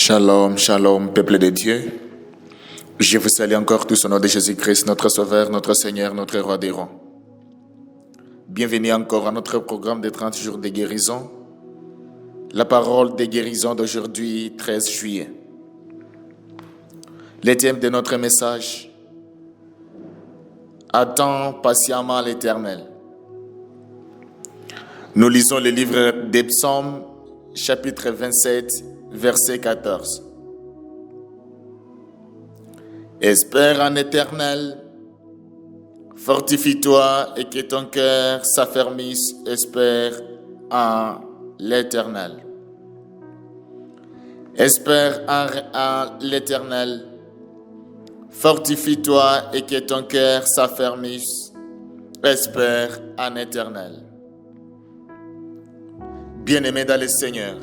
Shalom, shalom, peuple de Dieu. Je vous salue encore tous au nom de Jésus-Christ, notre Sauveur, notre Seigneur, notre Roi des Rois. Bienvenue encore à notre programme de 30 jours de guérison. La parole de guérison d'aujourd'hui, 13 juillet. Le thème de notre message: attends patiemment l'Éternel. Nous lisons le livre des Psaumes, chapitre 27, verset 14. Espère en l'Éternel, fortifie-toi et que ton cœur s'affermisse, espère en l'Éternel. Espère en l'Éternel, fortifie-toi et que ton cœur s'affermisse, espère en l'Éternel. Bien-aimés dans le Seigneur,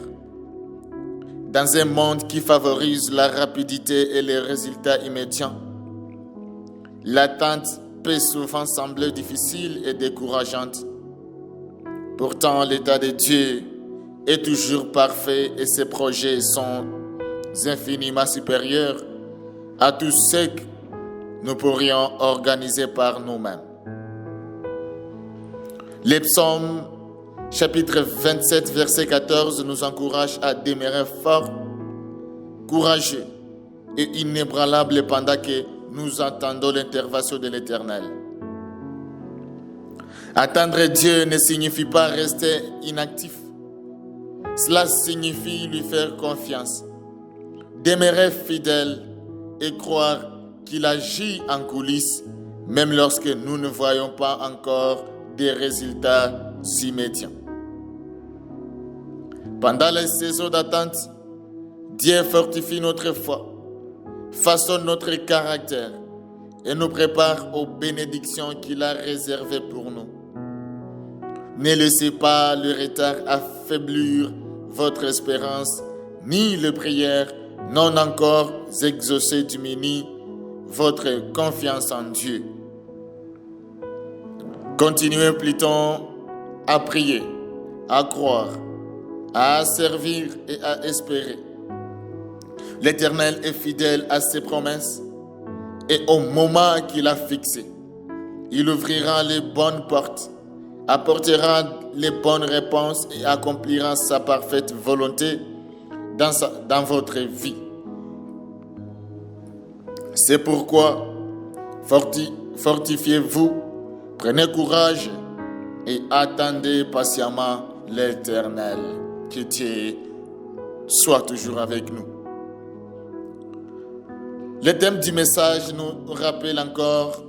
dans un monde qui favorise la rapidité et les résultats immédiats, l'attente peut souvent sembler difficile et décourageante. Pourtant, l'état de Dieu est toujours parfait et ses projets sont infiniment supérieurs à tout ce que nous pourrions organiser par nous-mêmes. Les psaumes chapitre 27, verset 14 nous encourage à demeurer forts, courageux et inébranlables pendant que nous entendons l'intervention de l'Éternel. Attendre Dieu ne signifie pas rester inactif. Cela signifie lui faire confiance, demeurer fidèle et croire qu'il agit en coulisses, même lorsque nous ne voyons pas encore des résultats immédiats. Pendant les saisons d'attente, Dieu fortifie notre foi, façonne notre caractère et nous prépare aux bénédictions qu'il a réservées pour nous. Ne laissez pas le retard affaiblir votre espérance, ni les prières non encore exaucées diminuent votre confiance en Dieu. Continuez plutôt à prier, à croire, à servir et à espérer. L'Éternel est fidèle à ses promesses et au moment qu'il a fixé, il ouvrira les bonnes portes, apportera les bonnes réponses et accomplira sa parfaite volonté dans votre vie. C'est pourquoi fortifiez-vous, prenez courage et attendez patiemment l'Éternel. Que Dieu soit toujours avec nous. Le thème du message nous rappelle encore: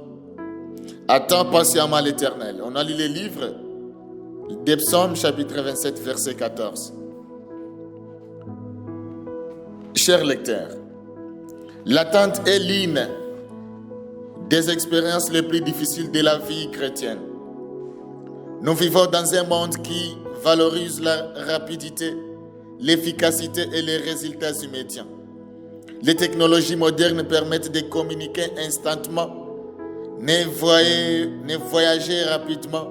attends patiemment l'Éternel. On a lu le livre des Psaumes, chapitre 27, verset 14. Chers lecteurs, l'attente est l'une des expériences les plus difficiles de la vie chrétienne. Nous vivons dans un monde qui valorise la rapidité, l'efficacité et les résultats immédiats. Les technologies modernes permettent de communiquer instantanément, de voyager rapidement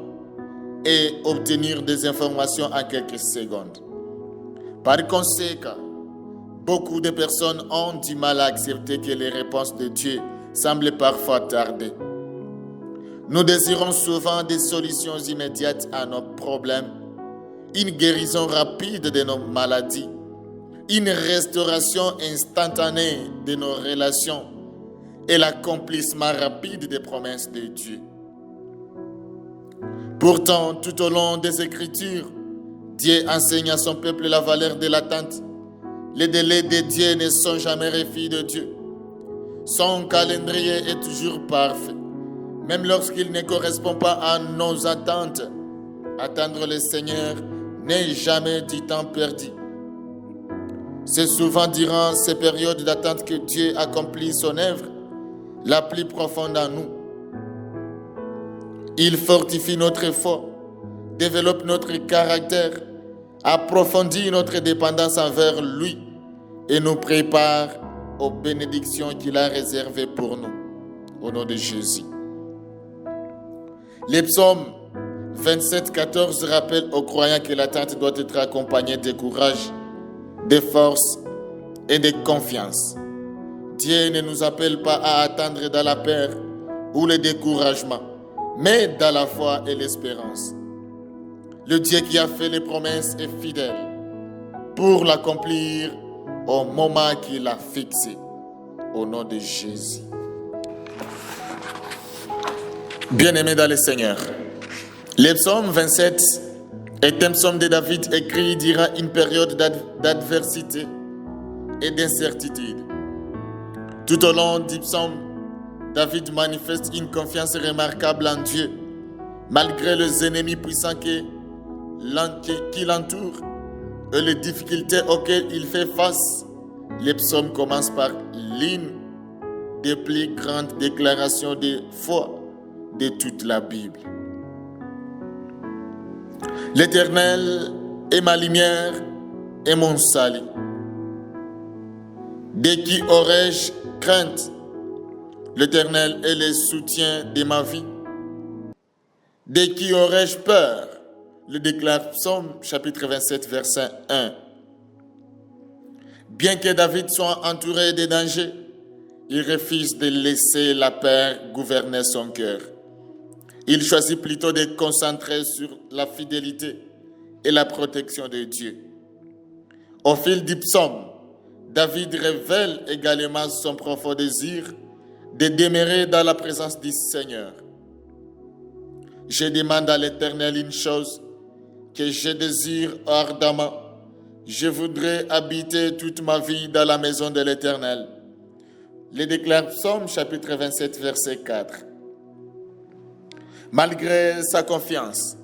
et obtenir des informations en quelques secondes. Par conséquent, beaucoup de personnes ont du mal à accepter que les réponses de Dieu semblent parfois tarder. Nous désirons souvent des solutions immédiates à nos problèmes, une guérison rapide de nos maladies, une restauration instantanée de nos relations et l'accomplissement rapide des promesses de Dieu. Pourtant, tout au long des Écritures, Dieu enseigne à son peuple la valeur de l'attente. Les délais de Dieu ne sont jamais refus de Dieu. Son calendrier est toujours parfait. Même lorsqu'il ne correspond pas à nos attentes, attendre le Seigneur n'est jamais du temps perdu. C'est souvent durant ces périodes d'attente que Dieu accomplit son œuvre la plus profonde en nous. Il fortifie notre foi, développe notre caractère, approfondit notre dépendance envers lui et nous prépare aux bénédictions qu'il a réservées pour nous. Au nom de Jésus. Les psaumes 27, 14 rappelle aux croyants que l'attente doit être accompagnée de courage, de force et de confiance. Dieu ne nous appelle pas à attendre dans la peur ou le découragement, mais dans la foi et l'espérance. Le Dieu qui a fait les promesses est fidèle pour l'accomplir au moment qu'il a fixé. Au nom de Jésus. Bien-aimés dans le Seigneur, le psaume 27 est un psaume de David écrit durant une période d'adversité et d'incertitude. Tout au long du psaume, David manifeste une confiance remarquable en Dieu, malgré les ennemis puissants qui l'entourent et les difficultés auxquelles il fait face. Le psaume commence par l'une des plus grandes déclarations de foi de toute la Bible. L'Éternel est ma lumière et mon salut. De qui aurais-je crainte? L'Éternel est le soutien de ma vie. De qui aurais-je peur? Le déclare Psaume chapitre 27, verset 1. Bien que David soit entouré de dangers, il refuse de laisser la peur gouverner son cœur. Il choisit plutôt de se concentrer sur la fidélité et la protection de Dieu. Au fil du psaume, David révèle également son profond désir de demeurer dans la présence du Seigneur. Je demande à l'Éternel une chose que je désire ardemment. Je voudrais habiter toute ma vie dans la maison de l'Éternel. Le déclare Psaume chapitre 27, verset 4. Malgré sa confiance,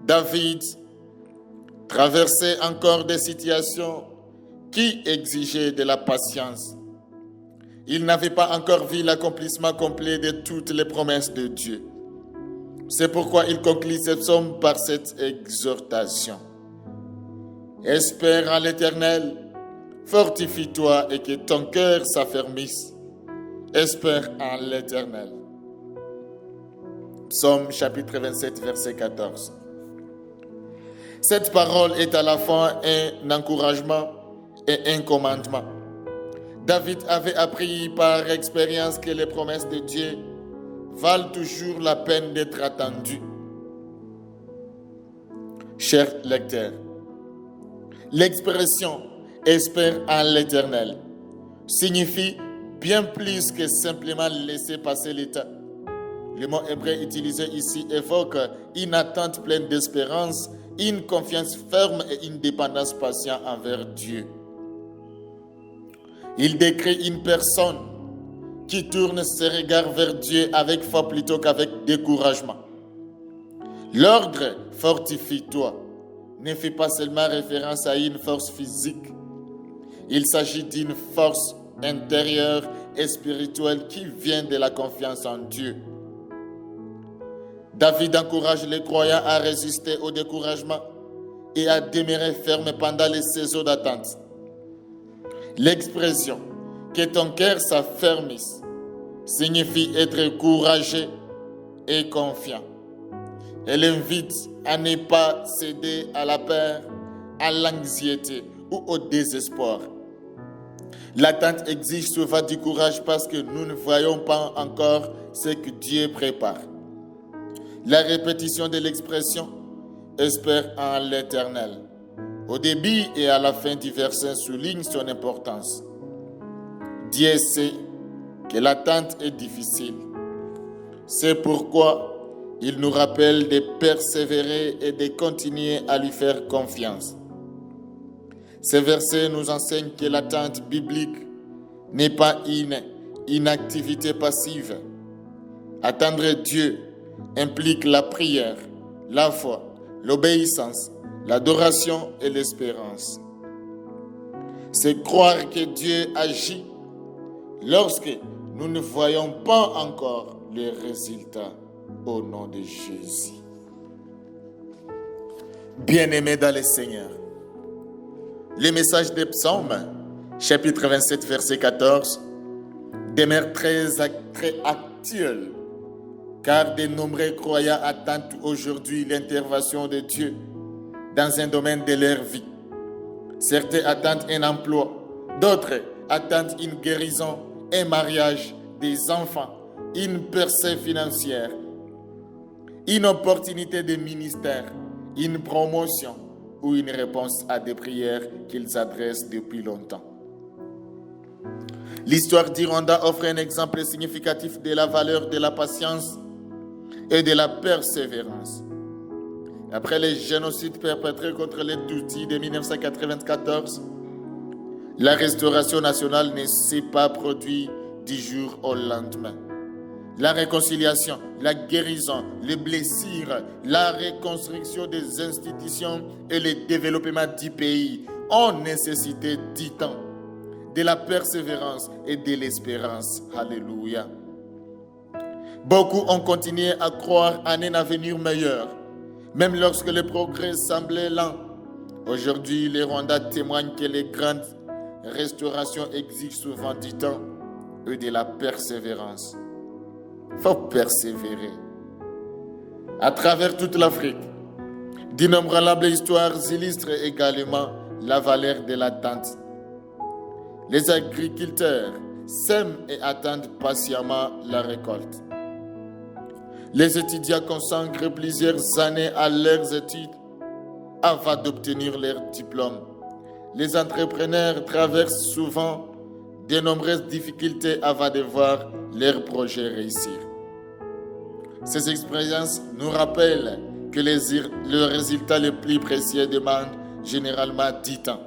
David traversait encore des situations qui exigeaient de la patience. Il n'avait pas encore vu l'accomplissement complet de toutes les promesses de Dieu. C'est pourquoi il conclut ce psaume par cette exhortation. Espère en l'Éternel, fortifie-toi et que ton cœur s'affermisse. Espère en l'Éternel. Psaume chapitre 27, verset 14. Cette parole est à la fois un encouragement et un commandement. David avait appris par expérience que les promesses de Dieu valent toujours la peine d'être attendues. Chers lecteurs, l'expression « espère en l'Éternel » signifie bien plus que simplement laisser passer le temps. Le mot hébreu utilisé ici évoque une attente pleine d'espérance, une confiance ferme et une dépendance patiente envers Dieu. Il décrit une personne qui tourne ses regards vers Dieu avec foi plutôt qu'avec découragement. L'ordre « fortifie-toi » ne fait pas seulement référence à une force physique. Il s'agit d'une force intérieure et spirituelle qui vient de la confiance en Dieu. David encourage les croyants à résister au découragement et à demeurer fermes pendant les saisons d'attente. L'expression « que ton cœur s'affermisse » signifie être courageux et confiant. Elle invite à ne pas céder à la peur, à l'anxiété ou au désespoir. L'attente exige souvent du courage parce que nous ne voyons pas encore ce que Dieu prépare. La répétition de l'expression « espère en l'Éternel » au début et à la fin du verset souligne son importance. Dieu sait que l'attente est difficile. C'est pourquoi il nous rappelle de persévérer et de continuer à lui faire confiance. Ces versets nous enseignent que l'attente biblique n'est pas une activité passive. Attendre Dieu implique la prière, la foi, l'obéissance, l'adoration et l'espérance. C'est croire que Dieu agit lorsque nous ne voyons pas encore les résultats au nom de Jésus. Bien-aimés dans le Seigneur, le message des psaumes, chapitre 27, verset 14, demeure très actuel, car de nombreux croyants attendent aujourd'hui l'intervention de Dieu dans un domaine de leur vie. Certains attendent un emploi, D'autres attendent une guérison, un mariage, des enfants, une percée financière, une opportunité de ministère, une promotion ou une réponse à des prières qu'ils adressent depuis longtemps. L'histoire du Rwanda offre un exemple significatif de la valeur de la patience et de la persévérance. Après les génocides perpétrés contre les Tutsis de 1994, la restauration nationale ne s'est pas produite du jour au lendemain. La réconciliation, la guérison, les blessures, la reconstruction des institutions et le développement du pays ont nécessité du temps, de la persévérance et de l'espérance. Alléluia. Beaucoup ont continué à croire en un avenir meilleur, même lorsque le progrès semblait lent. Aujourd'hui, les Rwandais témoignent que les grandes restaurations exigent souvent du temps et de la persévérance. Il faut persévérer. À travers toute l'Afrique, d'innombrables histoires illustrent également la valeur de l'attente. Les agriculteurs sèment et attendent patiemment la récolte. Les étudiants consacrent plusieurs années à leurs études avant d'obtenir leur diplôme. Les entrepreneurs traversent souvent de nombreuses difficultés avant de voir leurs projets réussir. Ces expériences nous rappellent que le résultat le plus précieux demande généralement du temps.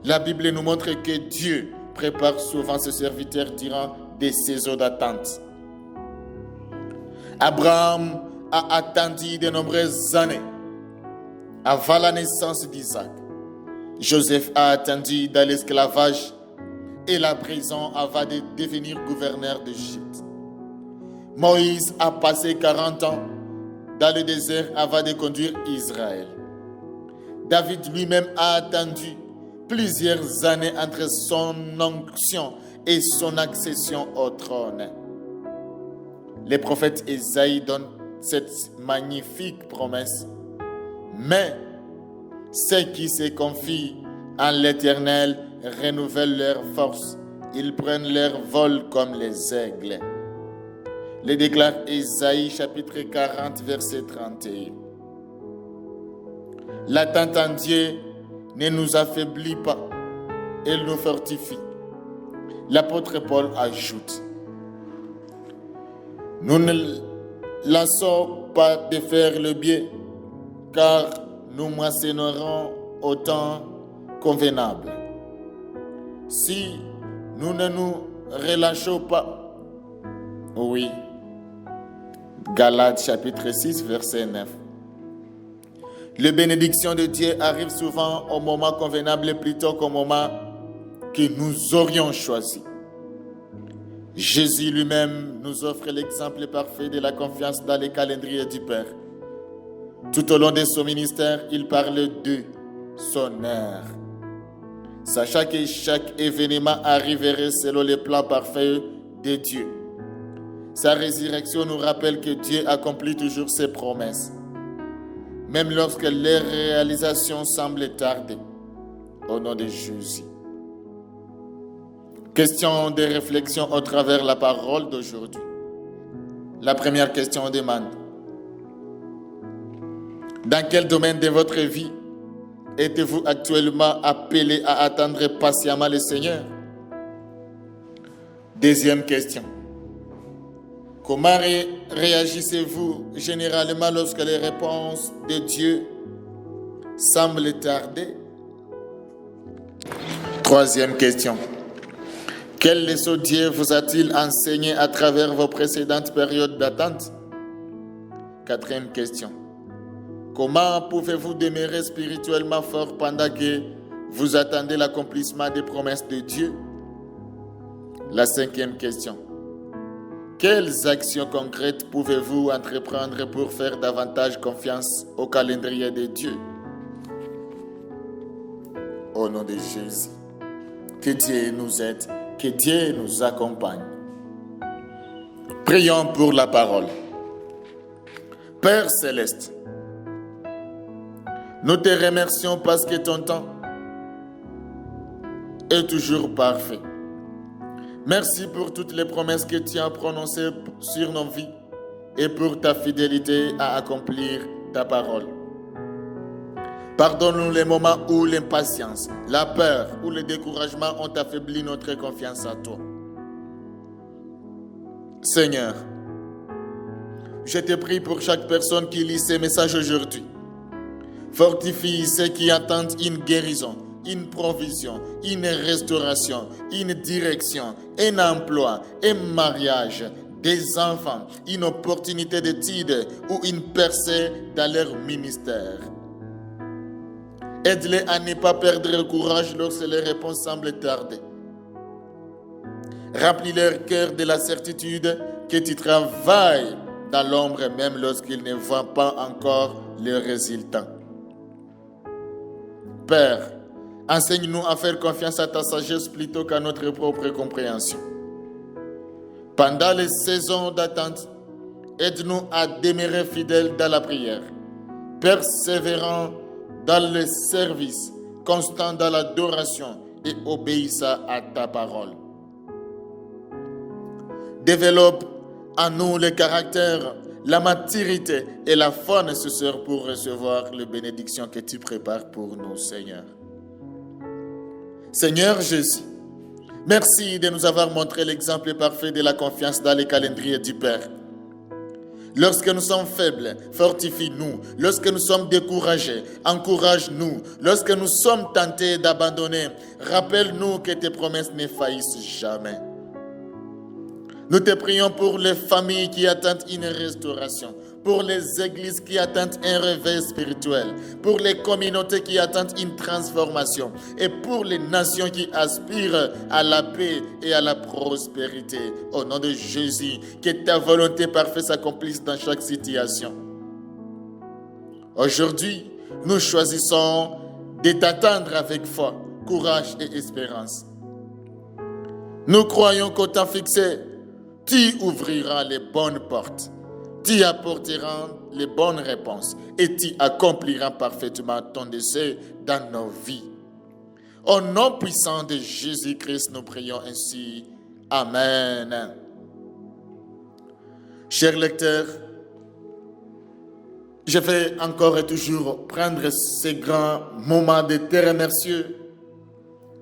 La Bible nous montre que Dieu prépare souvent ses serviteurs durant des saisons d'attente. Abraham a attendu de nombreuses années avant la naissance d'Isaac. Joseph a attendu dans l'esclavage et la prison avant de devenir gouverneur d'Égypte. Moïse a passé 40 ans dans le désert avant de conduire Israël. David lui-même a attendu plusieurs années entre son onction et son accession au trône. Le prophète Ésaïe donne cette magnifique promesse. Mais ceux qui se confient en l'Éternel renouvellent leur force. Ils prennent leur vol comme les aigles. Le déclare Ésaïe chapitre 40 verset 31. L'attente en Dieu ne nous affaiblit pas, elle nous fortifie. L'apôtre Paul ajoute: nous ne lassons pas de faire le bien, car nous moissonnerons au temps convenable. Si nous ne nous relâchons pas, oui. Galates chapitre 6 verset 9. Les bénédictions de Dieu arrivent souvent au moment convenable plutôt qu'au moment que nous aurions choisi. Jésus lui-même nous offre l'exemple parfait de la confiance dans le calendrier du Père. Tout au long de son ministère, il parle de son heure. Sachant que chaque événement arriverait selon le plan parfait de Dieu. Sa résurrection nous rappelle que Dieu accomplit toujours ses promesses, même lorsque les réalisations semblent tarder. Au nom de Jésus. Question de réflexion au travers la parole d'aujourd'hui. La première question demande: dans quel domaine de votre vie êtes-vous actuellement appelé à attendre patiemment le Seigneur? Deuxième question: comment réagissez-vous généralement lorsque les réponses de Dieu semblent tarder? Troisième question: quelle leçon Dieu vous a-t-il enseigné à travers vos précédentes périodes d'attente? Quatrième question: comment pouvez-vous demeurer spirituellement fort pendant que vous attendez l'accomplissement des promesses de Dieu? La cinquième question: quelles actions concrètes pouvez-vous entreprendre pour faire davantage confiance au calendrier de Dieu? Au nom de Jésus, que Dieu nous aide, que Dieu nous accompagne. Prions pour la parole. Père céleste, nous te remercions parce que ton temps est toujours parfait. Merci pour toutes les promesses que tu as prononcées sur nos vies et pour ta fidélité à accomplir ta parole. Pardonne-nous les moments où l'impatience, la peur ou le découragement ont affaibli notre confiance en toi. Seigneur, je te prie pour chaque personne qui lit ces messages aujourd'hui. Fortifie ceux qui attendent une guérison, une provision, une restauration, une direction, un emploi, un mariage, des enfants, une opportunité d'études ou une percée dans leur ministère. Aide-les à ne pas perdre le courage lorsque les réponses semblent tarder. Remplis leur cœur de la certitude que tu travailles dans l'ombre même lorsqu'ils ne voient pas encore le résultat. Père, enseigne-nous à faire confiance à ta sagesse plutôt qu'à notre propre compréhension. Pendant les saisons d'attente, aide-nous à demeurer fidèles dans la prière, persévérants dans le service, constants dans l'adoration et obéissant à ta parole. Développe en nous le caractère, la maturité et la foi nécessaires pour recevoir les bénédictions que tu prépares pour nous, Seigneur. Seigneur Jésus, merci de nous avoir montré l'exemple parfait de la confiance dans le calendrier du Père. Lorsque nous sommes faibles, fortifie-nous. Lorsque nous sommes découragés, encourage-nous. Lorsque nous sommes tentés d'abandonner, rappelle-nous que tes promesses ne faillissent jamais. Nous te prions pour les familles qui attendent une restauration, pour les églises qui attendent un réveil spirituel, pour les communautés qui attendent une transformation et pour les nations qui aspirent à la paix et à la prospérité. Au nom de Jésus, que ta volonté parfaite s'accomplisse dans chaque situation. Aujourd'hui, nous choisissons de t'attendre avec foi, courage et espérance. Nous croyons qu'au temps fixé, tu ouvriras les bonnes portes, tu apporteras les bonnes réponses et tu accompliras parfaitement ton dessein dans nos vies. Au nom puissant de Jésus-Christ, nous prions ainsi. Amen. Chers lecteurs, je vais encore et toujours prendre ce grand moment de te remercier.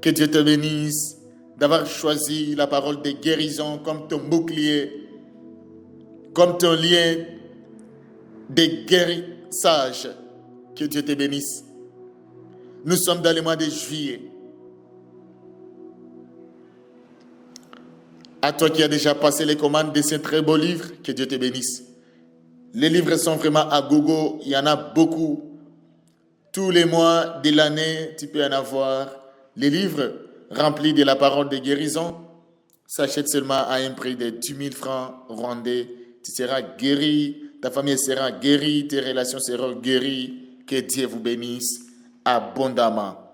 Que Dieu te bénisse d'avoir choisi la parole de guérison comme ton bouclier, comme ton lien de guérissage. Que Dieu te bénisse. Nous sommes dans le mois de juillet. À toi qui as déjà passé les commandes de ces très beaux livres, que Dieu te bénisse. Les livres sont vraiment à gogo, il y en a beaucoup. Tous les mois de l'année, tu peux en avoir. Les livres remplis de la parole de guérison s'achètent seulement à un prix de 10 000 francs rwandais. Tu seras guéri, ta famille sera guérie, tes relations seront guéries. Que Dieu vous bénisse abondamment.